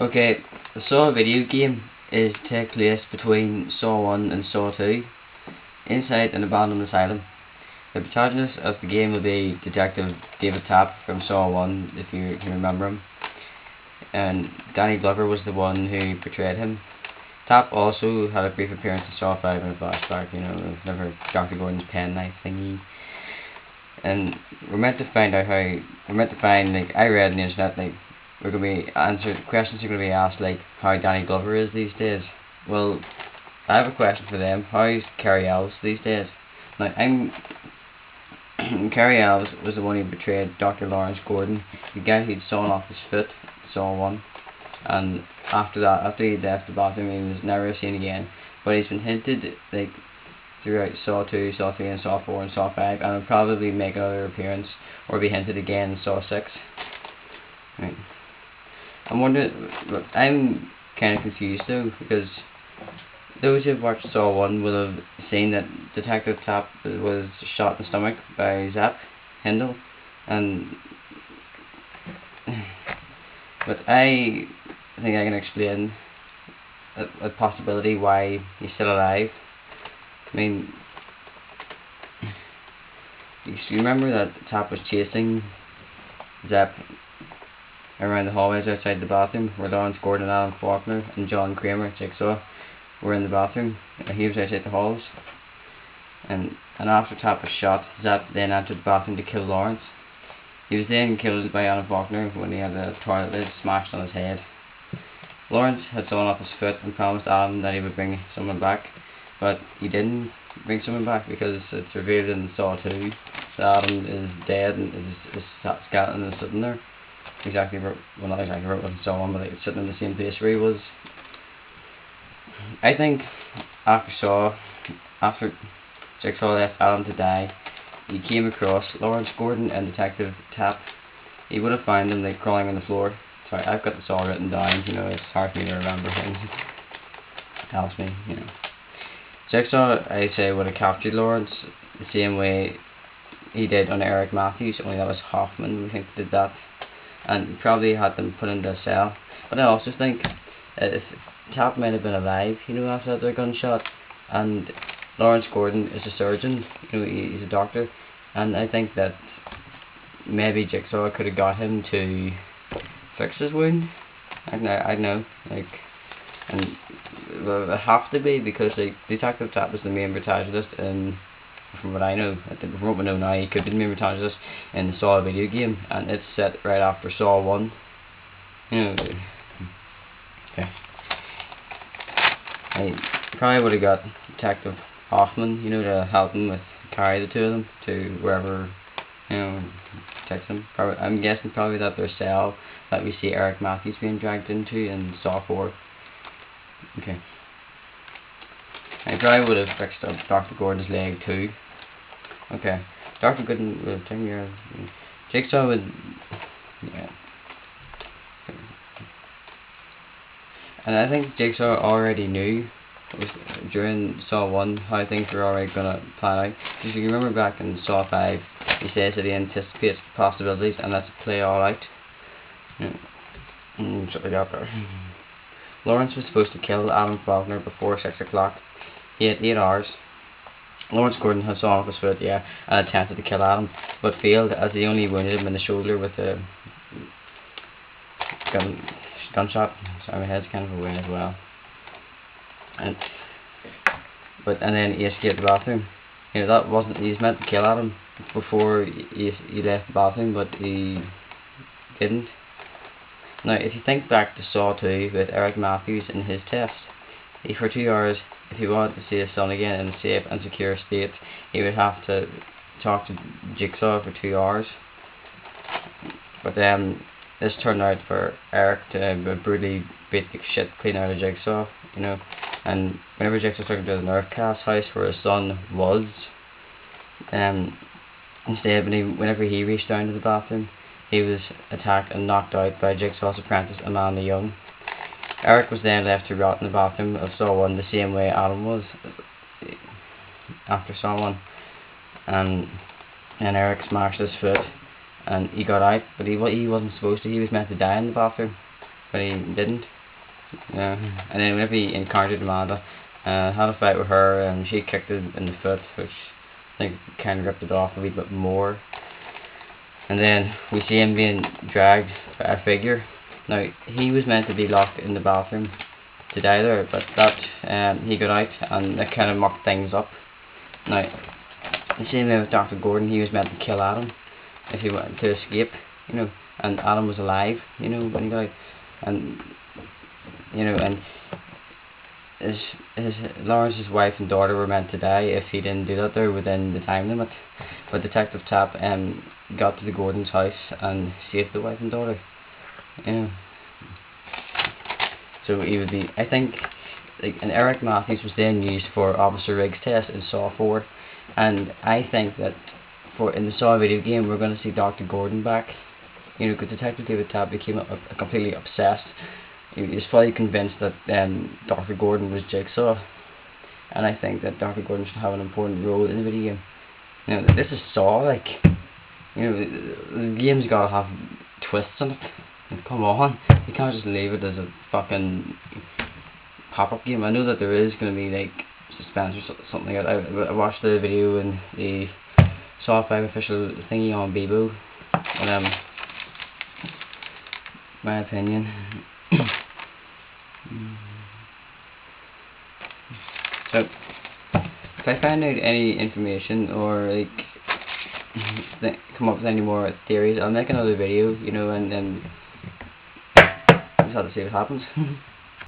Okay, the Saw video game is take place between Saw 1 and Saw 2, inside an abandoned asylum. The protagonist of the game will be Detective David Tapp from Saw 1, if you can remember him. And Danny Glover was the one who portrayed him. Tapp also had a brief appearance in Saw 5 in a flashback, whenever Dr. Gordon's penknife thingy. And we're meant to find out I read on the internet, we're going to be questions are going to be asked, like, how Danny Glover is these days. Well, I have a question for them. How's Carrie Elves these days? Now, Carrie Elves was the one who portrayed Dr. Lawrence Gordon, the guy who'd sawn off his foot, Saw 1. And after he left the bathroom, he was never seen again. But he's been hinted, throughout Saw 2, Saw 3, and Saw 4, and Saw 5, and will probably make another appearance, or be hinted again in Saw 6. Right. I'm kind of confused though, because those who've watched Saw 1 will have seen that Detective Tapp was shot in the stomach by Zap Hindle, but I think I can explain a possibility why he's still alive. I mean, you remember that Tapp was chasing Zap around the hallways outside the bathroom, where Lawrence Gordon, Alan Faulkner, and John Kramer, Jigsaw, were in the bathroom. He was outside the halls. And after Tapp was shot, Zap then entered the bathroom to kill Lawrence. He was then killed by Alan Faulkner when he had the toilet lid smashed on his head. Lawrence had sawn off his foot and promised Alan that he would bring someone back, but he didn't bring someone back, because it's revealed in Saw 2 that Alan is dead and his skeleton is sitting there. Not exactly where it was in Saw 1, but it's sitting in the same place where he was. I think after Jigsaw left Alan to die, he came across Lawrence Gordon and Detective Tapp. He would have found them crawling on the floor. Sorry, I've got this all written down, it's hard for me to remember things. It helps me, Jigsaw, I say, would have captured Lawrence the same way he did on Eric Matthews, only that was Hoffman, we think, did that. And he probably had them put into a cell. But I also think if Tapp might have been alive, after their gunshot, and Lawrence Gordon is a surgeon, he's a doctor, and I think that maybe Jigsaw could have got him to fix his wound. I don't know, and it have to be, because Detective Tapp is the main protagonist, and from what I know, from what we know now, he could be the main protagonist in the Saw video game, and it's set right after Saw 1. Okay. I probably would have got Detective Hoffman, to help him carry the two of them to wherever, takes them. I'm guessing probably that their cell that we see Eric Matthews being dragged into in Saw 4. Okay. I probably would have fixed up Dr. Gordon's leg too. Okay. Dr. Gordon would have taken your Jigsaw would, yeah. And I think Jigsaw already knew during Saw 1 how things were already going to plan out. Because if you remember back in Saw 5, he says that he anticipates possibilities and lets it play all out. Lawrence was supposed to kill Alan Faulkner before 6 o'clock. He had 8 hours. Lawrence Gordon had sawn off his foot, and attempted to kill Adam, but failed, as he only wounded him in the shoulder with a gunshot. Sorry, my head's kind of away as well. And then he escaped the bathroom. That wasn't, he was meant to kill Adam before he left the bathroom, but he didn't. Now, if you think back to Saw 2 with Eric Matthews and his test, for 2 hours, if he wanted to see his son again in a safe and secure state, he would have to talk to Jigsaw for 2 hours. But this turned out for Eric to brutally beat the shit clean out of Jigsaw, and whenever Jigsaw took him to the Nerve Cast house where his son was, instead, whenever he reached down to the bathroom, he was attacked and knocked out by Jigsaw's apprentice, Amanda Young. Eric was then left to rot in the bathroom of Saw 1 the same way Adam was after Saw 1. And Eric smashed his foot and he got out, but he wasn't supposed to. He was meant to die in the bathroom, but he didn't. And then whenever he encountered Amanda, had a fight with her, and she kicked him in the foot, which I think kind of ripped it off a wee bit more. And then we see him being dragged by a figure. Now, he was meant to be locked in the bathroom to die there, but that he got out, and that kind of mucked things up. Now, the same way with Dr. Gordon, he was meant to kill Adam if he wanted to escape, you know, and Adam was alive, you know, when he got out, and you know, and Lawrence's wife and daughter were meant to die if he didn't do that there within the time limit. But Detective Tapp got to the Gordon's house and saved the wife and daughter. You know. So he would be, I think, like, and Eric Matthews was then used for Officer Riggs' test in Saw 4, and I think that in the Saw video game we're going to see Dr. Gordon back. You know, because Detective David Tapp became completely obsessed. He was fully convinced that Dr. Gordon was Jigsaw, and I think that Dr. Gordon should have an important role in the video game. You know, this is Saw, like, you know, the game's gotta have twists in it. Like, come on, you can't just leave it as a fucking pop-up game. I know that there is gonna be like suspense or something like that. I watched the video in the Saw 5 official thingy on Bebo, and my opinion. So, if I find out any information or like come up with any more theories, I'll make another video, you know, and just have to see what happens.